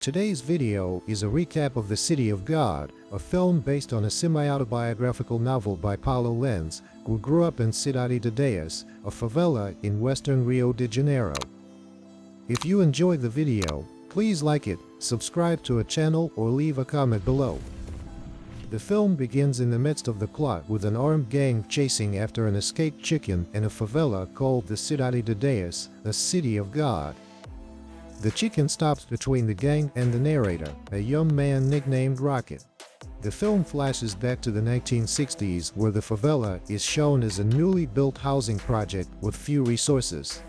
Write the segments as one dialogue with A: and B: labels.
A: Today's video is a recap of The City of God, a film based on a semi-autobiographical novel by Paulo Lins, who grew up in Cidade de Deus, a favela in western Rio de Janeiro. If you enjoyed the video, please like it, subscribe to a channel or leave a comment below. The film begins in the midst of the plot with an armed gang chasing after an escaped chicken in a favela called the Cidade de Deus, the City of God. The chicken stops between the gang and the narrator, a young man nicknamed Rocket. The film flashes back to the 1960s where the favela is shown as a newly built housing project with few resources.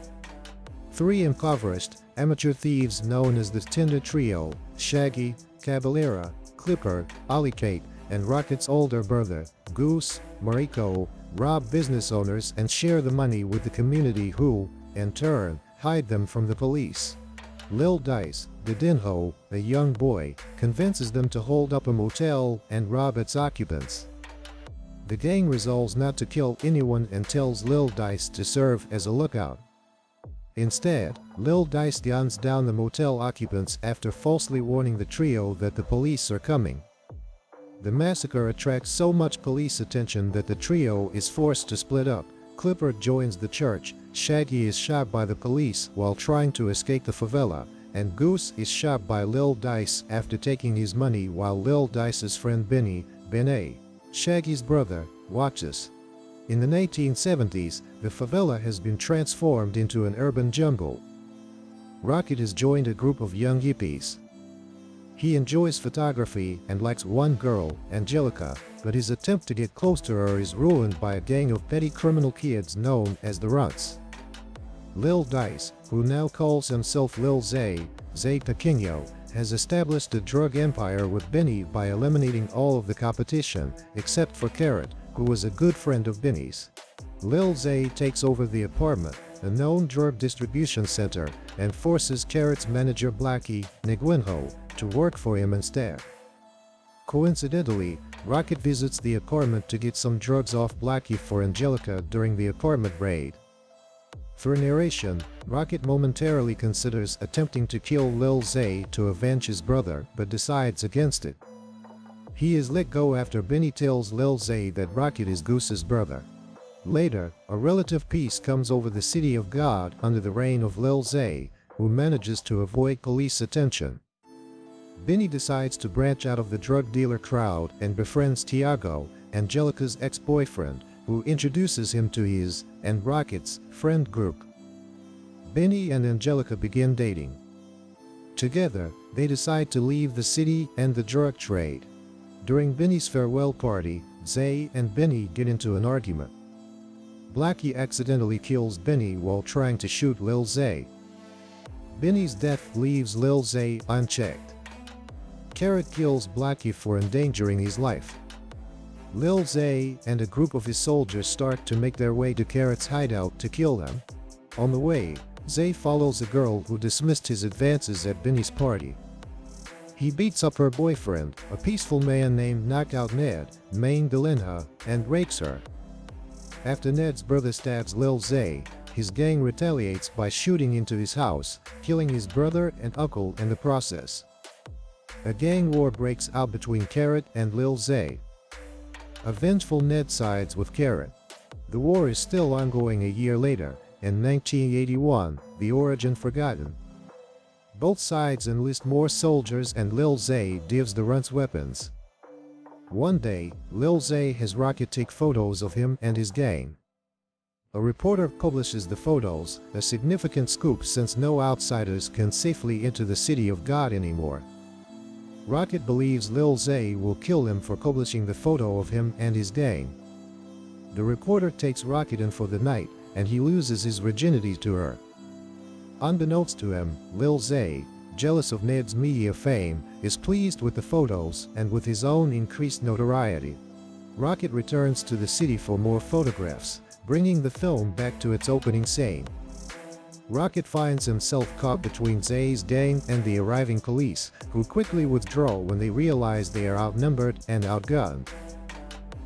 A: Three impoverished, amateur thieves known as the Tinder Trio, Shaggy, Caballera, Clipper, Alicate, and Rocket's older brother, Goose, Marico, rob business owners and share the money with the community who, in turn, hide them from the police. Lil Dice, the Dinho, a young boy, convinces them to hold up a motel and rob its occupants. The gang resolves not to kill anyone and tells Lil Dice to serve as a lookout. Instead, Lil Dice guns down the motel occupants after falsely warning the trio that the police are coming. The massacre attracts so much police attention that the trio is forced to split up. Clipper joins the church, Shaggy is shot by the police while trying to escape the favela, and Goose is shot by Lil Dice after taking his money while Lil Dice's friend Benny, Shaggy's brother, watches. In the 1970s, the favela has been transformed into an urban jungle. Rocket has joined a group of young hippies. He enjoys photography and likes one girl, Angelica, but his attempt to get close to her is ruined by a gang of petty criminal kids known as the Runts. Lil Dice, who now calls himself Lil Z, Pequeño, has established a drug empire with Benny by eliminating all of the competition, except for Carrot, who was a good friend of Benny's. Lil Z takes over the apartment, a known drug distribution center, and forces Carrot's manager Blackie, Niguinho, to work for him instead. Coincidentally, Rocket visits the apartment to get some drugs off Blackie for Angelica during the apartment raid. For narration, Rocket momentarily considers attempting to kill Lil Z to avenge his brother, but decides against it. He is let go after Benny tells Lil Z that Rocket is Goose's brother. Later, a relative peace comes over the City of God under the reign of Lil Z, who manages to avoid police attention. Benny decides to branch out of the drug dealer crowd and befriends Tiago, Angelica's ex-boyfriend, who introduces him to his and Rocket's friend group. Benny and Angelica begin dating. Together, they decide to leave the city and the drug trade. During Benny's farewell party, Zay and Benny get into an argument. Blackie accidentally kills Benny while trying to shoot Lil Z. Benny's death leaves Lil Z unchecked. Carrot kills Blackie for endangering his life. Lil Z and a group of his soldiers start to make their way to Carrot's hideout to kill them. On the way, Zay follows a girl who dismissed his advances at Benny's party. He beats up her boyfriend, a peaceful man named Knockout Ned, Main Delinha, and rapes her. After Ned's brother stabs Lil Z, his gang retaliates by shooting into his house, killing his brother and uncle in the process. A gang war breaks out between Carrot and Lil Z. A vengeful Ned sides with Carrot. The war is still ongoing a year later, in 1981, the origin forgotten. Both sides enlist more soldiers and Lil Z gives the Runts weapons. One day, Lil Z has Rocket take photos of him and his gang. A reporter publishes the photos, a significant scoop since no outsiders can safely enter the City of God anymore. Rocket believes Lil Z will kill him for publishing the photo of him and his gang. The reporter takes Rocket in for the night, and he loses his virginity to her. Unbeknownst to him, Lil Z, jealous of Ned's media fame, is pleased with the photos and with his own increased notoriety. Rocket returns to the city for more photographs, bringing the film back to its opening scene. Rocket finds himself caught between Zay's gang and the arriving police, who quickly withdraw when they realize they are outnumbered and outgunned.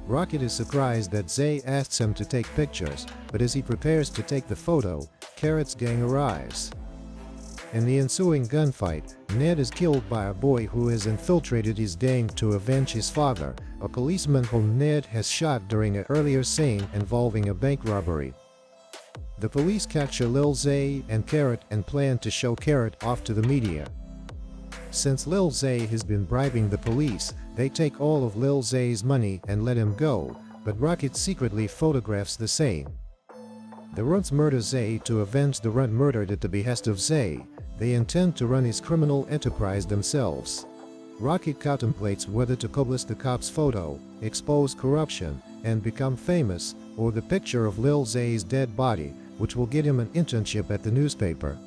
A: Rocket is surprised that Zay asks him to take pictures, but as he prepares to take the photo, Carrot's gang arrives. In the ensuing gunfight, Ned is killed by a boy who has infiltrated his gang to avenge his father, a policeman whom Ned has shot during an earlier scene involving a bank robbery. The police capture Lil Z and Carrot and plan to show Carrot off to the media. Since Lil Z has been bribing the police, they take all of Lil Z's money and let him go, but Rocket secretly photographs the same. The Runts murder Z to avenge the Runt murdered at the behest of Z. They intend to run his criminal enterprise themselves. Rocket contemplates whether to publish the cop's photo, expose corruption, and become famous, or the picture of Lil Z's dead body, which will get him an internship at the newspaper.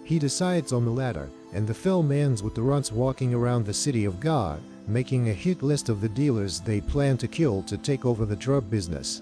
A: He decides on the latter, and the film ends with the Runts walking around the city of God, making a hit list of the dealers they plan to kill to take over the drug business.